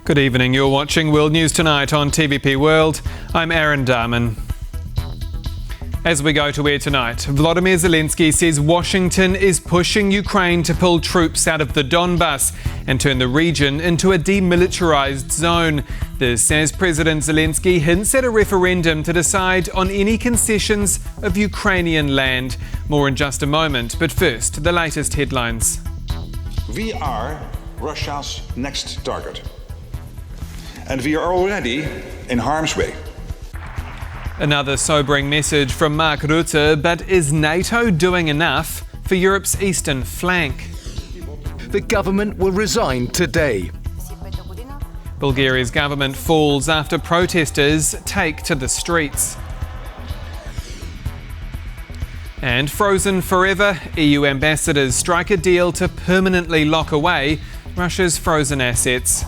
Good evening, you're watching World News Tonight on TVP World. I'm Aaron Darman. As we go to air tonight, Volodymyr Zelenskyy says Washington is pushing Ukraine to pull troops out of the Donbas and turn the region into a demilitarized zone. This as President Zelenskyy hints at a referendum to decide on any concessions of Ukrainian land. More in just a moment, but first, the latest headlines. We are Russia's next target. And we are already in harm's way. Another sobering message from Mark Rutte, but is NATO doing enough for Europe's eastern flank? The government will resign today. Bulgaria's government falls after protesters take to the streets. And frozen forever, EU ambassadors strike a deal to permanently lock away Russia's frozen assets.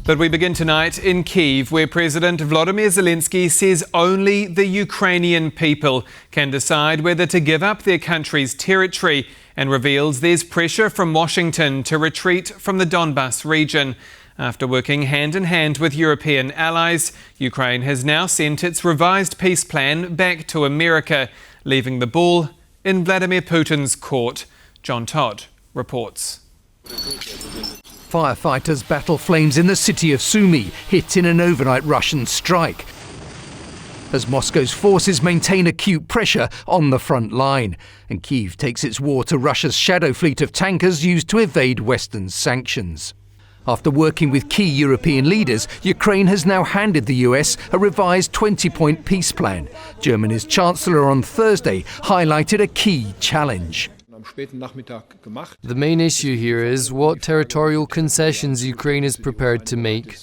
But we begin tonight in Kyiv, where President Volodymyr Zelenskyy says only the Ukrainian people can decide whether to give up their country's territory, and reveals there's pressure from Washington to retreat from the Donbas region. After working hand in hand with European allies, Ukraine has now sent its revised peace plan back to America, leaving the ball in Vladimir Putin's court. John Todd reports. Firefighters battle flames in the city of Sumy, hit in an overnight Russian strike, as Moscow's forces maintain acute pressure on the front line, and Kyiv takes its war to Russia's shadow fleet of tankers used to evade Western sanctions. After working with key European leaders, Ukraine has now handed the US a revised 20-point peace plan. Germany's Chancellor on Thursday highlighted a key challenge. The main issue here is what territorial concessions Ukraine is prepared to make.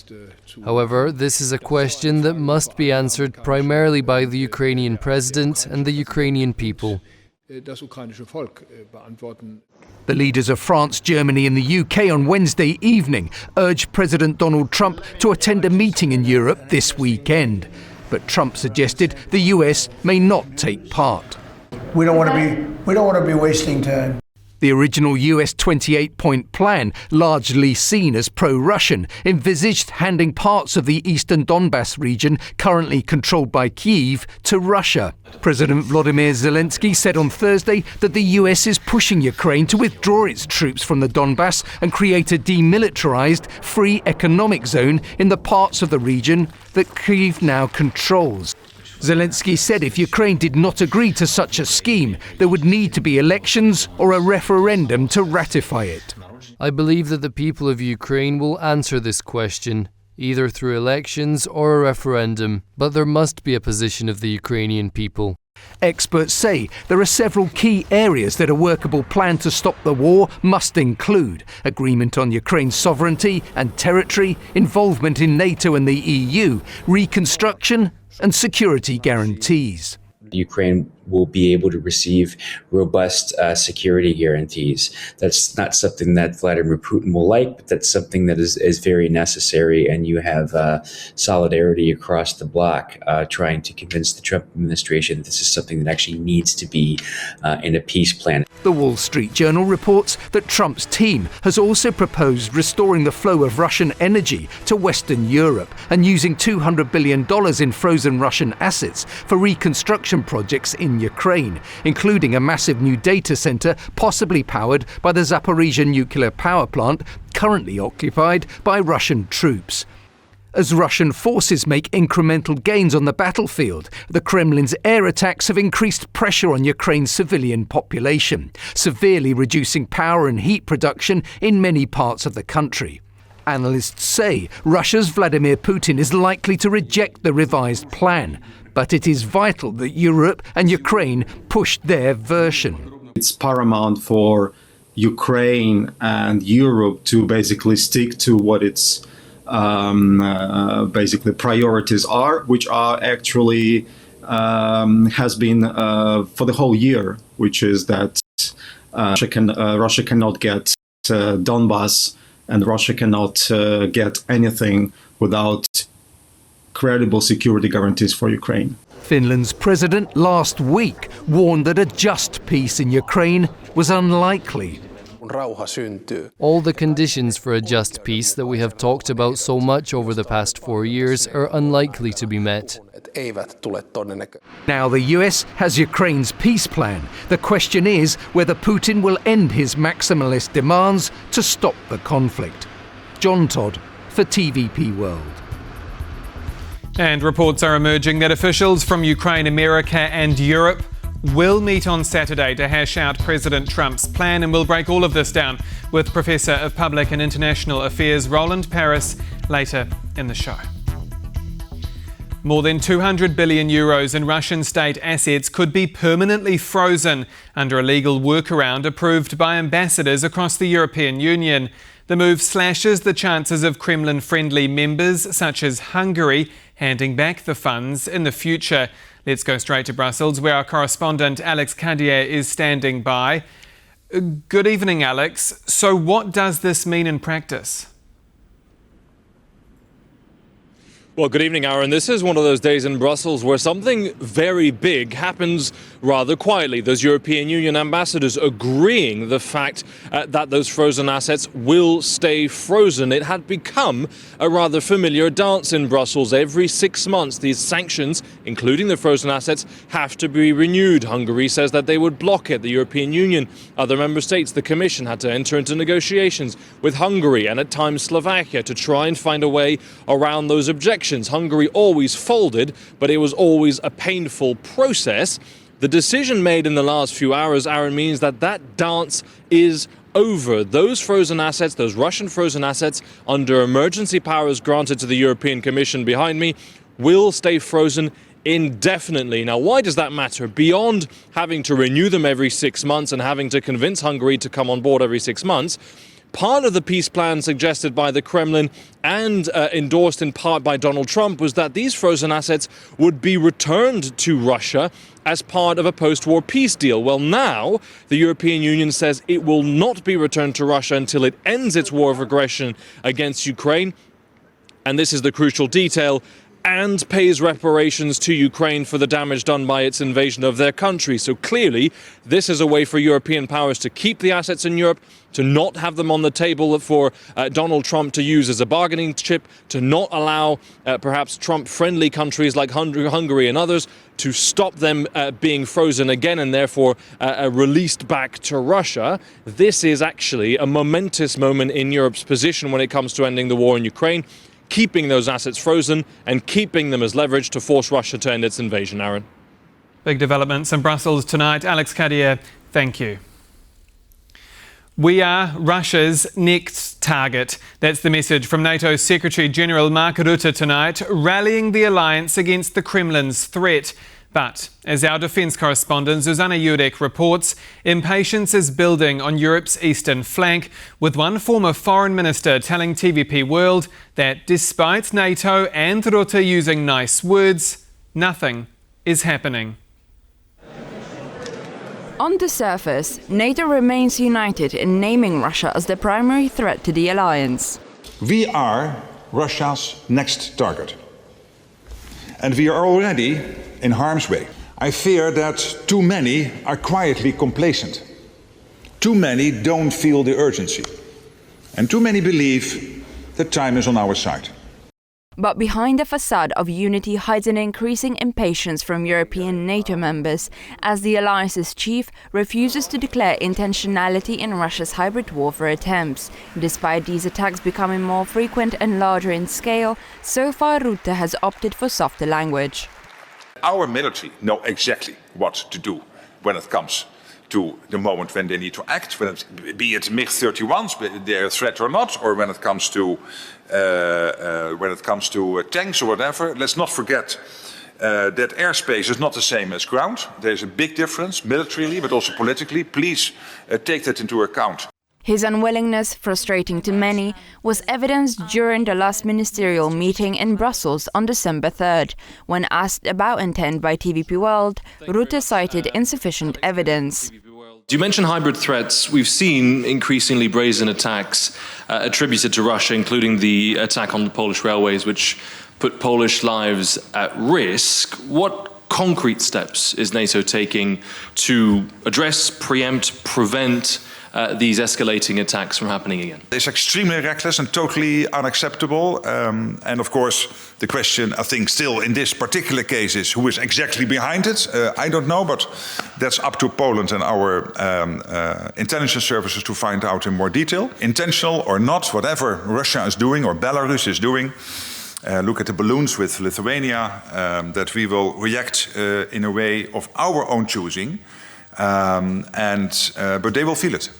However, this is a question that must be answered primarily by the Ukrainian president and the Ukrainian people. The leaders of France, Germany and the UK on Wednesday evening urged President Donald Trump to attend a meeting in Europe this weekend. But Trump suggested the US may not take part. We don't want to be wasting time. The original US 28-point plan, largely seen as pro-Russian, envisaged handing parts of the eastern Donbas region, currently controlled by Kyiv, to Russia. President Volodymyr Zelenskyy said on Thursday that the US is pushing Ukraine to withdraw its troops from the Donbas and create a demilitarized, free economic zone in the parts of the region that Kyiv now controls. Zelenskyy said if Ukraine did not agree to such a scheme, there would need to be elections or a referendum to ratify it. I believe that the people of Ukraine will answer this question, either through elections or a referendum, but there must be a position of the Ukrainian people. Experts say there are several key areas that a workable plan to stop the war must include: agreement on Ukraine's sovereignty and territory, involvement in NATO and the EU, reconstruction, and security guarantees. Ukraine will be able to receive robust security guarantees. That's not something that Vladimir Putin will like, but that's something that is very necessary. And you have solidarity across the bloc trying to convince the Trump administration this is something that actually needs to be in a peace plan. The Wall Street Journal reports that Trump's team has also proposed restoring the flow of Russian energy to Western Europe and using $200 billion in frozen Russian assets for reconstruction projects in Ukraine, including a massive new data center possibly powered by the Zaporizhzhia nuclear power plant currently occupied by Russian troops. As Russian forces make incremental gains on the battlefield, the Kremlin's air attacks have increased pressure on Ukraine's civilian population, severely reducing power and heat production in many parts of the country. Analysts say Russia's Vladimir Putin is likely to reject the revised plan, but it is vital that Europe and Ukraine push their version. It's paramount for Ukraine and Europe to basically stick to what its basically priorities are, which are actually has been for the whole year, which is that Russia cannot get Donbas, and Russia cannot get anything without credible security guarantees for Ukraine. Finland's president last week warned that a just peace in Ukraine was unlikely. All the conditions for a just peace that we have talked about so much over the past 4 years are unlikely to be met. Now the US has Ukraine's peace plan. The question is whether Putin will end his maximalist demands to stop the conflict. John Todd for TVP World. And reports are emerging that officials from Ukraine, America and Europe will meet on Saturday to hash out President Trump's plan, and we'll break all of this down with Professor of Public and International Affairs Roland Paris later in the show. More than 200 billion euros in Russian state assets could be permanently frozen under a legal workaround approved by ambassadors across the European Union. The move slashes the chances of Kremlin-friendly members such as Hungary handing back the funds in the future. Let's go straight to Brussels, where our correspondent Alex Cadier is standing by. Good evening, Alex. So what does this mean in practice? Well, good evening, Aaron. This is one of those days in Brussels where something very big happens rather quietly. Those European Union ambassadors agreeing the fact that those frozen assets will stay frozen. It had become a rather familiar dance in Brussels. Every 6 months, these sanctions, including the frozen assets, have to be renewed. Hungary says that they would block it. The European Union, other member states, the Commission had to enter into negotiations with Hungary and at times Slovakia to try and find a way around those objections. Hungary always folded, but it was always a painful process. The decision made in the last few hours, Aaron, means that that dance is over. Those frozen assets, those Russian frozen assets, under emergency powers granted to the European Commission behind me, will stay frozen indefinitely. Now, why does that matter? Beyond having to renew them every 6 months and having to convince Hungary to come on board every 6 months, part of the peace plan suggested by the Kremlin and endorsed in part by Donald Trump was that these frozen assets would be returned to Russia as part of a post-war peace deal. Well, now the European Union says it will not be returned to Russia until it ends its war of aggression against Ukraine. And this is the crucial detail, and pays reparations to Ukraine for the damage done by its invasion of their country. So clearly, this is a way for European powers to keep the assets in Europe, to not have them on the table for Donald Trump to use as a bargaining chip, to not allow perhaps Trump-friendly countries like Hungary and others to stop them being frozen again and therefore released back to Russia. This is actually a momentous moment in Europe's position when it comes to ending the war in Ukraine, keeping those assets frozen and keeping them as leverage to force Russia to end its invasion, Aaron. Big developments in Brussels tonight. Alex Cadier, thank you. We are Russia's next target. That's the message from NATO Secretary-General Mark Rutte tonight, rallying the alliance against the Kremlin's threat. But, as our defence correspondent Zuzana Jurek reports, impatience is building on Europe's eastern flank, with one former foreign minister telling TVP World that despite NATO and Rutte using nice words, nothing is happening. On the surface, NATO remains united in naming Russia as the primary threat to the alliance. We are Russia's next target. And we are already in harm's way. I fear that too many are quietly complacent. Too many don't feel the urgency. And too many believe that time is on our side. But behind the facade of unity hides an increasing impatience from European NATO members, as the alliance's chief refuses to declare intentionality in Russia's hybrid warfare attempts. Despite these attacks becoming more frequent and larger in scale, so far Rutte has opted for softer language. Our military know exactly what to do when it comes to the moment when they need to act, be it MiG-31s, they're a threat or not, or when it comes to tanks or whatever. Let's not forget that airspace is not the same as ground. There's a big difference militarily, but also politically. Please take that into account. His unwillingness, frustrating to many, was evidenced during the last ministerial meeting in Brussels on December 3rd. When asked about intent by TVP World, Rutte cited insufficient evidence. You mentioned hybrid threats. We've seen increasingly brazen attacks attributed to Russia, including the attack on the Polish railways, which put Polish lives at risk. What concrete steps is NATO taking to address, preempt, prevent these escalating attacks from happening again? It's extremely reckless and totally unacceptable. And of course, the question, I think, still in this particular case is who is exactly behind it. I don't know, but that's up to Poland and our intelligence services to find out in more detail. Intentional or not, whatever Russia is doing or Belarus is doing, look at the balloons with Lithuania, that we will react in a way of our own choosing, but they will feel it.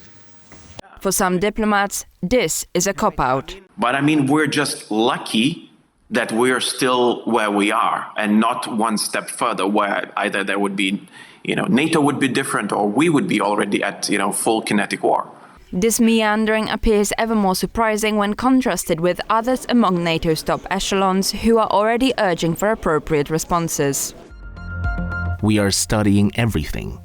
For some diplomats, this is a cop-out. But I mean, we're just lucky that we're still where we are and not one step further where either there would be, NATO would be different or we would be already at, full kinetic war. This meandering appears ever more surprising when contrasted with others among NATO's top echelons who are already urging for appropriate responses. We are studying everything.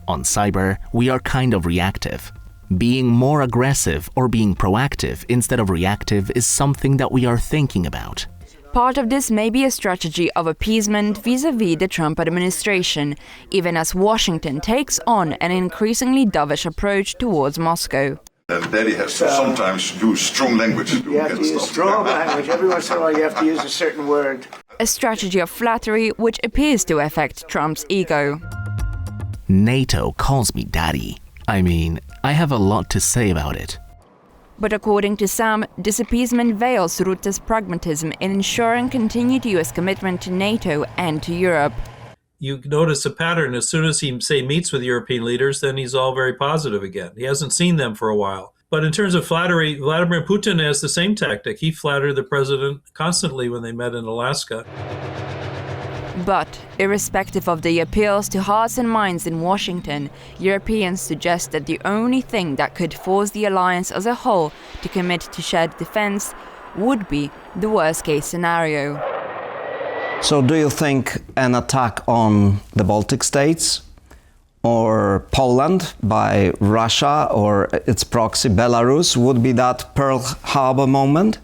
On cyber, we are kind of reactive. Being more aggressive or being proactive instead of reactive is something that we are thinking about. Part of this may be a strategy of appeasement vis-à-vis the Trump administration, even as Washington takes on an increasingly dovish approach towards Moscow. Daddy has to sometimes use strong language. You have to use strong language. Every once in a while you have to use a certain word. A strategy of flattery which appears to affect Trump's ego. NATO calls me daddy. I mean, I have a lot to say about it. But according to some, this appeasement veils Rutte's pragmatism in ensuring continued US commitment to NATO and to Europe. You notice a pattern. As soon as he, say, meets with European leaders, then he's all very positive again. He hasn't seen them for a while. But in terms of flattery, Vladimir Putin has the same tactic. He flattered the president constantly when they met in Alaska. But, irrespective of the appeals to hearts and minds in Washington, Europeans suggest that the only thing that could force the alliance as a whole to commit to shared defense would be the worst-case scenario. So do you think an attack on the Baltic states or Poland by Russia or its proxy Belarus would be that Pearl Harbor moment?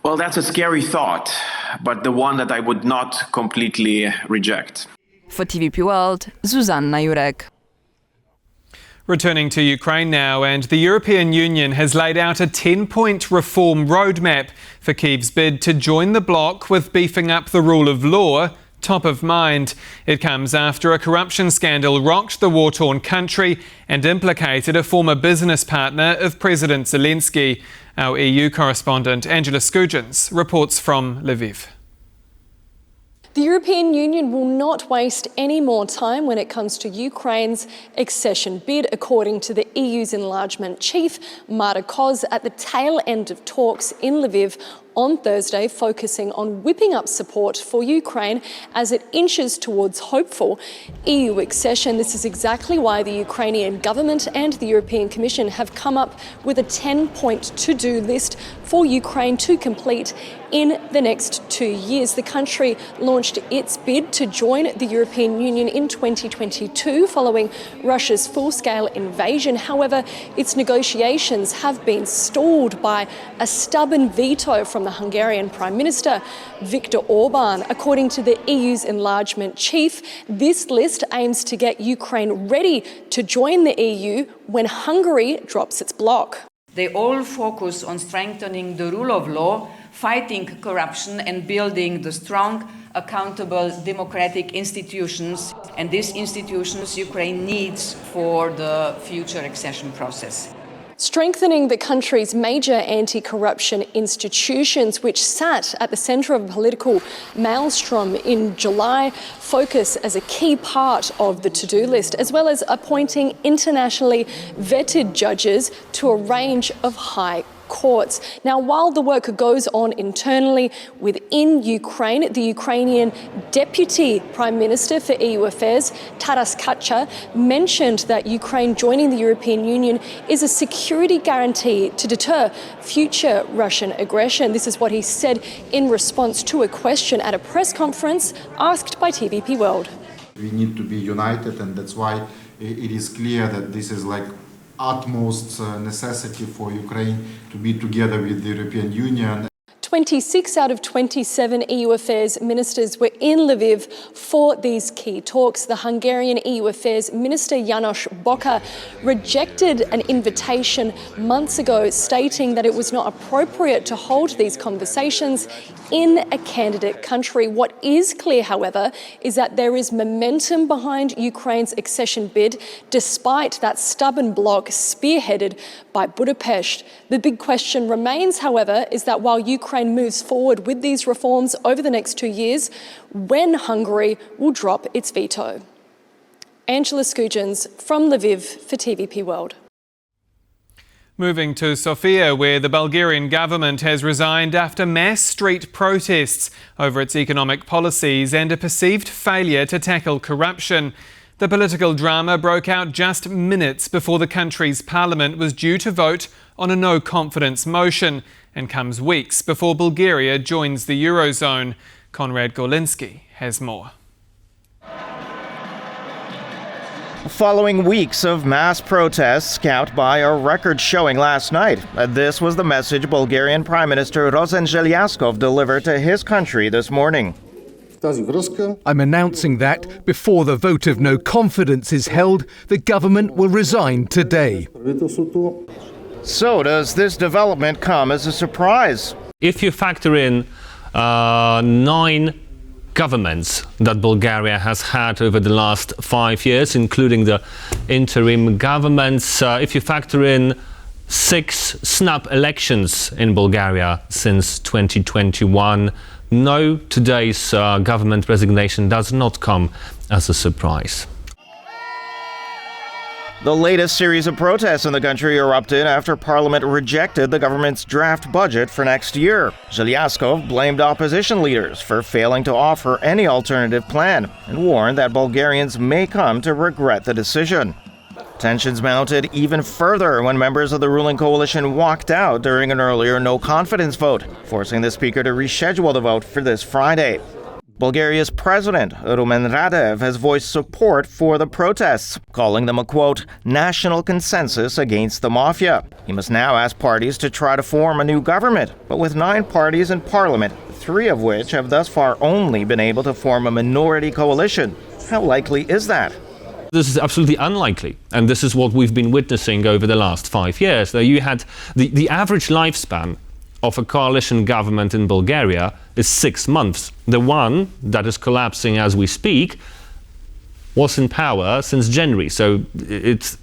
Well, that's a scary thought, but the one that I would not completely reject. For TVP World, Zuzanna Jurek. Returning to Ukraine now, and the European Union has laid out a 10-point reform roadmap for Kyiv's bid to join the bloc, with beefing up the rule of law top of mind. It comes after a corruption scandal rocked the war-torn country and implicated a former business partner of President Zelenskyy. Our EU correspondent Angela Skujins reports from Lviv. The European Union will not waste any more time when it comes to Ukraine's accession bid, according to the EU's enlargement chief, Marta Koz, at the tail end of talks in Lviv on Thursday, focusing on whipping up support for Ukraine as it inches towards hopeful EU accession. This is exactly why the Ukrainian government and the European Commission have come up with a 10-point to-do list for Ukraine to complete in the next 2 years. The country launched its bid to join the European Union in 2022 following Russia's full-scale invasion. However, its negotiations have been stalled by a stubborn veto from the Hungarian Prime Minister, Viktor Orban. According to the EU's enlargement chief, this list aims to get Ukraine ready to join the EU when Hungary drops its bloc. They all focus on strengthening the rule of law, fighting corruption and building the strong, accountable democratic institutions, and these institutions Ukraine needs for the future accession process. Strengthening the country's major anti-corruption institutions, which sat at the centre of a political maelstrom in July, focus as a key part of the to-do list, as well as appointing internationally vetted judges to a range of high courts. Now, while the work goes on internally within Ukraine, the Ukrainian Deputy Prime Minister for EU Affairs, Taras Kachar, mentioned that Ukraine joining the European Union is a security guarantee to deter future Russian aggression. This is what he said in response to a question at a press conference asked by TVP World. We need to be united, and that's why it is clear that this is like utmost necessity for Ukraine to be together with the European Union. 26 out of 27 EU affairs ministers were in Lviv for these key talks. The Hungarian EU affairs minister János Boka rejected an invitation months ago, stating that it was not appropriate to hold these conversations in a candidate country. What is clear, however, is that there is momentum behind Ukraine's accession bid, despite that stubborn bloc spearheaded by Budapest. The big question remains, however, is that while Ukraine moves forward with these reforms over the next 2 years, when Hungary will drop its veto. Angela Skujins from Lviv for TVP World. Moving to Sofia, where the Bulgarian government has resigned after mass street protests over its economic policies and a perceived failure to tackle corruption. The political drama broke out just minutes before the country's parliament was due to vote on a no-confidence motion, and comes weeks before Bulgaria joins the Eurozone. Konrad Gorlinsky has more. Following weeks of mass protests capped by a record showing last night, this was the message Bulgarian Prime Minister President Zelenskyy delivered to his country this morning. I'm announcing that before the vote of no confidence is held, the government will resign today. So does this development come as a surprise? If you factor in 9 governments that Bulgaria has had over the last 5 years, including the interim governments, if you factor in 6 snap elections in Bulgaria since 2021, no, today's government resignation does not come as a surprise. The latest series of protests in the country erupted after Parliament rejected the government's draft budget for next year. Zelenskyy blamed opposition leaders for failing to offer any alternative plan and warned that Bulgarians may come to regret the decision. Tensions mounted even further when members of the ruling coalition walked out during an earlier no-confidence vote, forcing the speaker to reschedule the vote for this Friday. Bulgaria's president, Rumen Radev, has voiced support for the protests, calling them a, quote, national consensus against the mafia. He must now ask parties to try to form a new government, but with 9 parties in parliament, 3 of which have thus far only been able to form a minority coalition. How likely is that? This is absolutely unlikely, and this is what we've been witnessing over the last 5 years. So you had the average lifespan of a coalition government in Bulgaria is 6 months. The one that is collapsing as we speak was in power since January, so it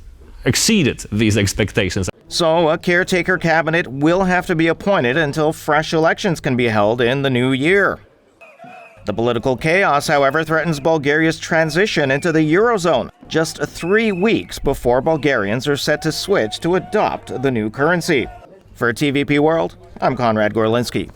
exceeded these expectations. So a caretaker cabinet will have to be appointed until fresh elections can be held in the new year. The political chaos, however, threatens Bulgaria's transition into the Eurozone, just 3 weeks before Bulgarians are set to switch to adopt the new currency. For TVP World, I'm Konrad Gorlinsky.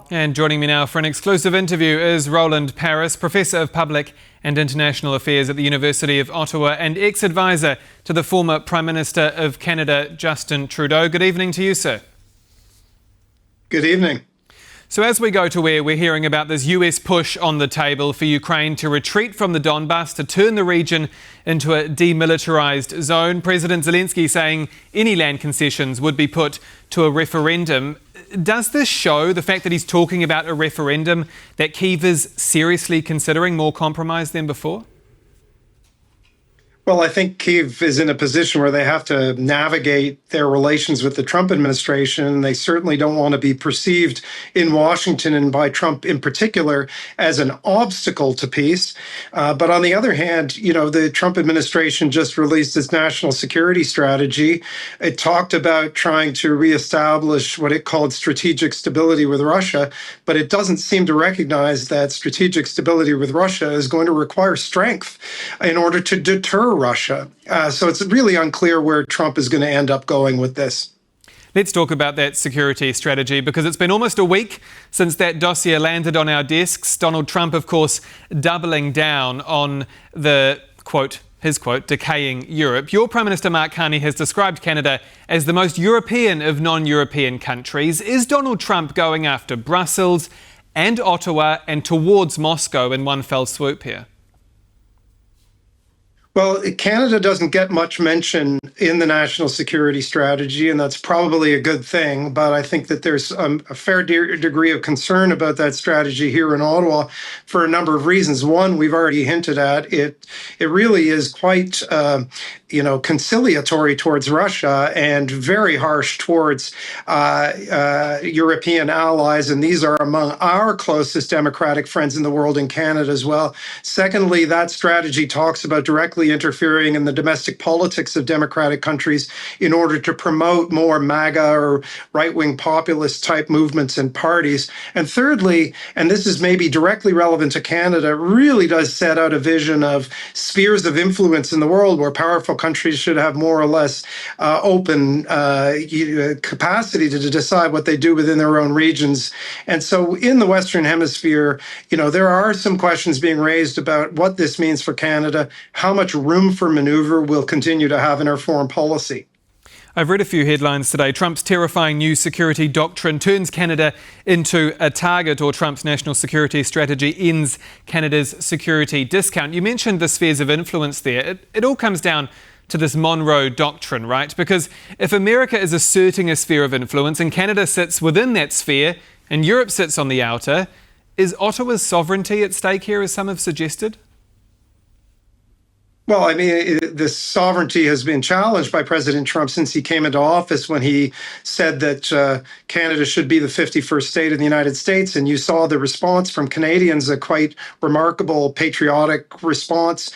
And joining me now for an exclusive interview is Roland Paris, Professor of Public and International Affairs at the University of Ottawa and ex-advisor to the former Prime Minister of Canada, Justin Trudeau. Good evening to you, sir. Good evening. So as we go to air, we're hearing about this US push on the table for Ukraine to retreat from the Donbas, to turn the region into a demilitarized zone. President Zelenskyy saying any land concessions would be put to a referendum. Does this show, the fact that he's talking about a referendum, that Kyiv is seriously considering more compromise than before? Well, I think Kyiv is in a position where they have to navigate their relations with the Trump administration. They certainly don't want to be perceived in Washington and by Trump in particular as an obstacle to peace. But on the other hand, you know, the Trump administration just released its national security strategy. It talked about trying to reestablish what it called strategic stability with Russia, but it doesn't seem to recognize that strategic stability with Russia is going to require strength in order to deter Russia. So it's really unclear where Trump is going to end up going with this. Let's talk about that security strategy, because it's been almost a week since that dossier landed on our desks. Donald Trump, of course, doubling down on the, quote, his quote, decaying Europe. Your Prime Minister Mark Carney has described Canada as the most European of non-European countries. Is Donald Trump going after Brussels and Ottawa and towards Moscow in one fell swoop here? Well, Canada doesn't get much mention in the national security strategy, and that's probably a good thing. But I think that there's a fair degree of concern about that strategy here in Ottawa for a number of reasons. One, we've already hinted at it. It really is quite, conciliatory towards Russia and very harsh towards European allies, and these are among our closest democratic friends in the world in Canada as well. Secondly, that strategy talks about directly interfering in the domestic politics of democratic countries in order to promote more MAGA or right-wing populist type movements and parties. And thirdly, and this is maybe directly relevant to Canada, really does set out a vision of spheres of influence in the world where powerful countries should have more or less open capacity to decide what they do within their own regions. And so in the Western Hemisphere, there are some questions being raised about what this means for Canada, how much room for maneuver we'll continue to have in our foreign policy. I've read a few headlines today. Trump's terrifying new security doctrine turns Canada into a target, or Trump's national security strategy ends Canada's security discount. You mentioned the spheres of influence there. It all comes down to this Monroe Doctrine, right? Because if America is asserting a sphere of influence and Canada sits within that sphere and Europe sits on the outer, is Ottawa's sovereignty at stake here, as some have suggested? Well, I mean, this sovereignty has been challenged by President Trump since he came into office, when he said that Canada should be the 51st state of the United States. And you saw the response from Canadians, a quite remarkable patriotic response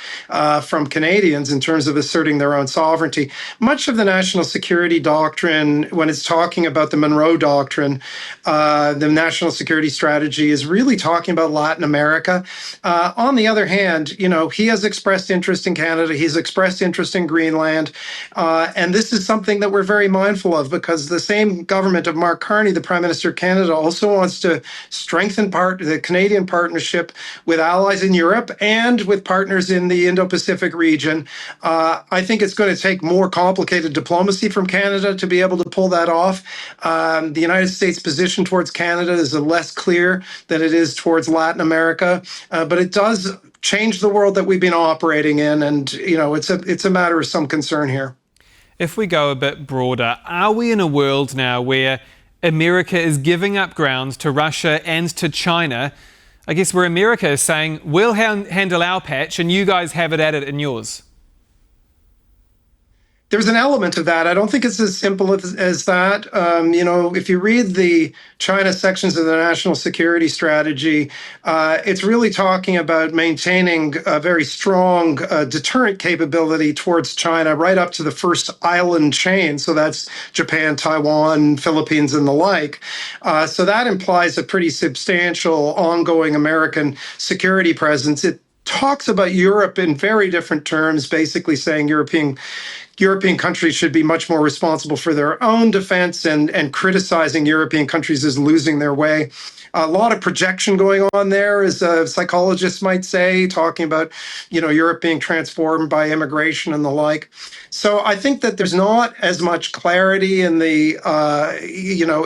from Canadians in terms of asserting their own sovereignty. Much of the national security doctrine, when it's talking about the Monroe Doctrine, the national security strategy is really talking about Latin America. On the other hand, he has expressed interest in Canada. He's expressed interest in Greenland. And this is something that we're very mindful of, because the same government of Mark Carney, the Prime Minister of Canada, also wants to strengthen the Canadian partnership with allies in Europe and with partners in the Indo-Pacific region. I think it's going to take more complicated diplomacy from Canada to be able to pull that off. The United States position towards Canada is less clear than it is towards Latin America, but it does change the world that we've been operating in, and it's a matter of some concern here. If we go a bit broader, are we in a world now where America is giving up ground to Russia and to China? I guess where America is saying, we'll handle our patch and you guys have it at it in yours. There's an element of that. I don't think it's as simple as that. If you read the China sections of the national security strategy, it's really talking about maintaining a very strong deterrent capability towards China right up to the first island chain. So that's Japan, Taiwan, Philippines, and the like. So that implies a pretty substantial ongoing American security presence. It talks about Europe in very different terms, basically saying European countries should be much more responsible for their own defense, and criticizing European countries as losing their way. A lot of projection going on there, as psychologists might say, talking about, Europe being transformed by immigration and the like. So I think that there's not as much clarity in the,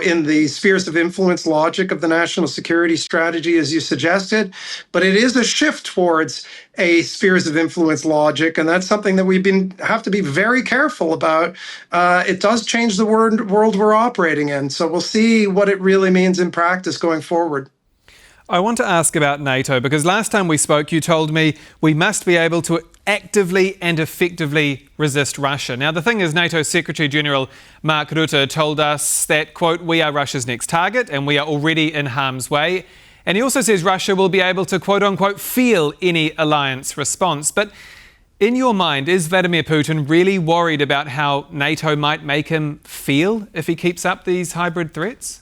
in the spheres of influence logic of the national security strategy, as you suggested, but it is a shift towards a spheres of influence logic, and that's something that we have to be very careful about. It does change the world we're operating in, so we'll see what it really means in practice going forward. I want to ask about NATO, because last time we spoke, you told me we must be able to actively and effectively resist Russia. Now, the thing is, NATO Secretary General Mark Rutte told us that, quote, we are Russia's next target and we are already in harm's way. And he also says Russia will be able to, quote unquote, feel any alliance response. But in your mind, is Vladimir Putin really worried about how NATO might make him feel if he keeps up these hybrid threats?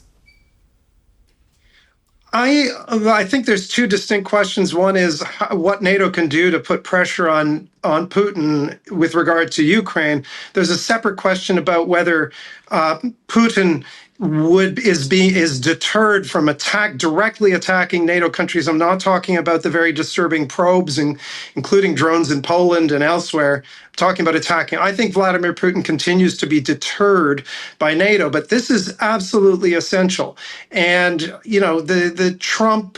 I think there's two distinct questions. One is what NATO can do to put pressure on Putin with regard to Ukraine. There's a separate question about whether Putin is deterred from directly attacking NATO countries. I'm not talking about the very disturbing probes, including drones in Poland and elsewhere. I'm talking about attacking. I think Vladimir Putin continues to be deterred by NATO, but this is absolutely essential. And the Trump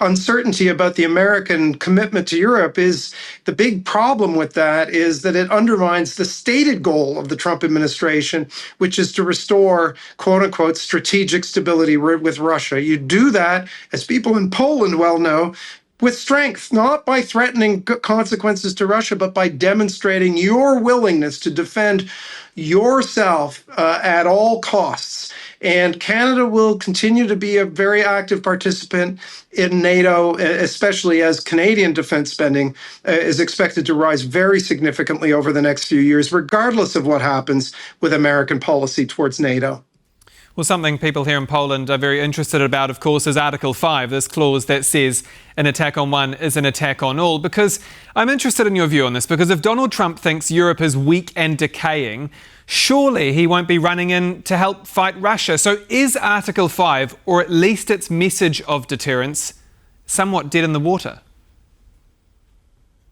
uncertainty about the American commitment to Europe is the big problem with that is that it undermines the stated goal of the Trump administration, which is to restore, quote unquote, strategic stability with Russia. You do that, as people in Poland well know, with strength, not by threatening consequences to Russia, but by demonstrating your willingness to defend yourself at all costs. And Canada will continue to be a very active participant in NATO, especially as Canadian defense spending is expected to rise very significantly over the next few years, regardless of what happens with American policy towards NATO. Well, something people here in Poland are very interested about, of course, is Article 5, this clause that says an attack on one is an attack on all. Because I'm interested in your view on this, because if Donald Trump thinks Europe is weak and decaying, surely he won't be running in to help fight Russia. So is Article 5, or at least its message of deterrence, somewhat dead in the water?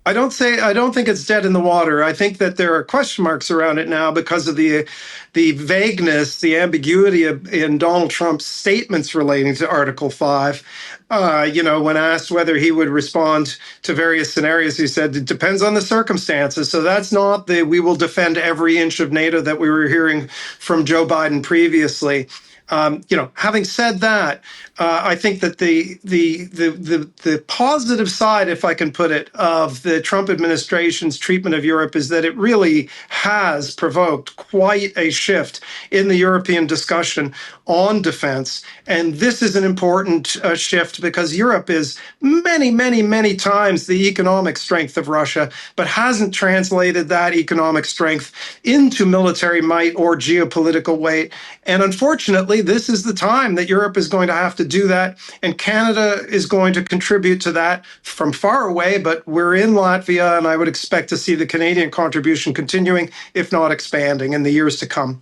I don't think it's dead in the water. I think that there are question marks around it now because of the vagueness, the ambiguity in Donald Trump's statements relating to Article 5. When asked whether he would respond to various scenarios, he said it depends on the circumstances. So that's not the we will defend every inch of NATO that we were hearing from Joe Biden previously. Having said that, I think that the positive side, if I can put it, of the Trump administration's treatment of Europe is that it really has provoked quite a shift in the European discussion on defense. And this is an important shift because Europe is many, many, many times the economic strength of Russia, but hasn't translated that economic strength into military might or geopolitical weight. And unfortunately, this is the time that Europe is going to have to do that, and Canada is going to contribute to that from far away, but we're in Latvia, and I would expect to see the Canadian contribution continuing, if not expanding, in the years to come.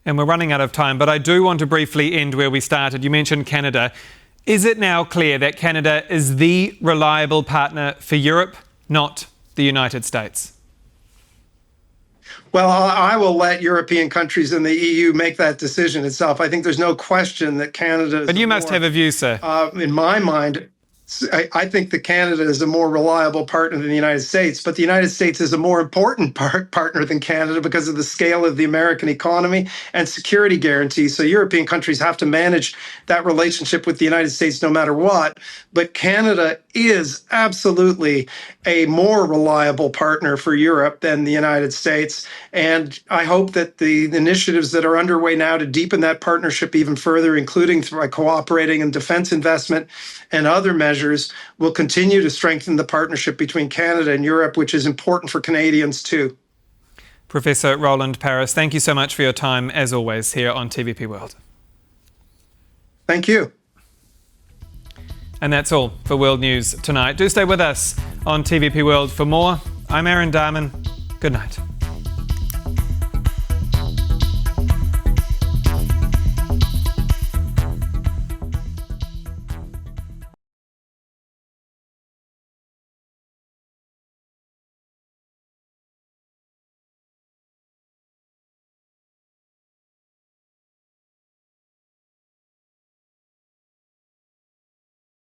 And we're running out of time, but I do want to briefly end where we started. You mentioned Canada. Is it now clear that Canada is the reliable partner for Europe, not the United States? Well, I will let European countries in the EU make that decision itself. I think there's no question that Canada is But you must have a view, sir. In my mind, I think that Canada is a more reliable partner than the United States, but the United States is a more important partner than Canada because of the scale of the American economy and security guarantees. So European countries have to manage that relationship with the United States no matter what. But Canada is absolutely a more reliable partner for Europe than the United States. And I hope that the initiatives that are underway now to deepen that partnership even further, including by cooperating in defense investment and other measures, will continue to strengthen the partnership between Canada and Europe, which is important for Canadians too. Professor Roland Paris, thank you so much for your time, as always, here on TVP World. Thank you. And that's all for World News tonight. Do stay with us on TVP World for more. I'm Aaron Darman. Good night.